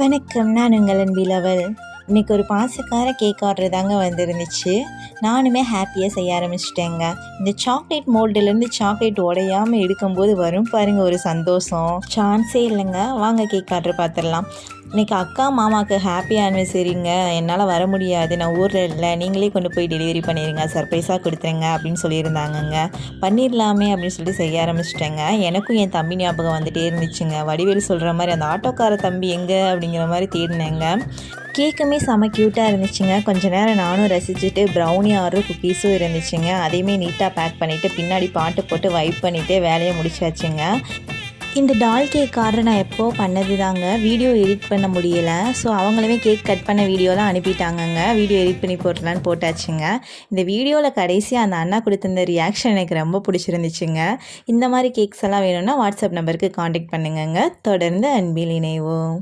வணக்கம். நான் உங்கள் அன்பிலவள். இன்றைக்கி ஒரு பாசக்கார கேக் ஆர்டர் தாங்க வந்துருந்துச்சு. நானுமே ஹாப்பியாக செய்ய ஆரம்பிச்சிட்டேங்க. இந்த சாக்லேட் மோல்டுலேருந்து சாக்லேட் உடையாமல் எடுக்கும்போது வரும் பாருங்கள் ஒரு சந்தோஷம், சான்ஸே இல்லைங்க. வாங்க கேக் ஆர்டர் பார்த்துடலாம். இன்றைக்கி அக்கா மாமாவுக்கு ஹாப்பி ஆனிவர்சரிங்க, என்னால் வர முடியாது, நான் ஊரில் இல்லை, நீங்களே கொண்டு போய் டெலிவரி பண்ணிடுங்க, சர்ப்ரைஸாக கொடுத்துருங்க அப்படின்னு சொல்லியிருந்தாங்கங்க. பண்ணிடலாமே அப்படின்னு சொல்லிட்டு செய்ய ஆரம்பிச்சிட்டேங்க. எனக்கும் என் தம்பி ஞாபகம் வந்துகிட்டே இருந்துச்சுங்க. வடிவேல் சொல்கிற மாதிரி அந்த ஆட்டோக்கார தம்பி எங்கே அப்படிங்கிற மாதிரி தேடினேங்க. கேக்குமே செம்ம க்யூட்டாக இருந்துச்சுங்க. கொஞ்சம் நேரம் நானும் ரசிச்சுட்டு ப்ரௌனி ஆர்டர் குக்கீஸும் இருந்துச்சுங்க. அதையுமே நீட்டாக பேக் பண்ணிவிட்டு பின்னாடி பாட்டு போட்டு வைப் பண்ணிவிட்டு வேலையை முடிச்சாச்சுங்க. இந்த டால் கேக் ஆர்டர் நான் எப்போ பண்ணது தாங்க, வீடியோ எடிட் பண்ண முடியலை. ஸோ அவங்களுமே கேக் கட் பண்ண வீடியோலாம் அனுப்பிட்டாங்கங்க. வீடியோ எடிட் பண்ணி போட்டுலான்னு போட்டாச்சுங்க. இந்த வீடியோவில் கடைசியாக அந்த அண்ணா கொடுத்துருந்த ரியாக்ஷன் எனக்கு ரொம்ப பிடிச்சிருந்துச்சுங்க. இந்த மாதிரி கேக்ஸ் எல்லாம் வேணும்னா வாட்ஸ்அப் நம்பருக்கு காண்டாக்ட் பண்ணுங்கங்க. தொடர்ந்து அன்பில் இணைவோம்.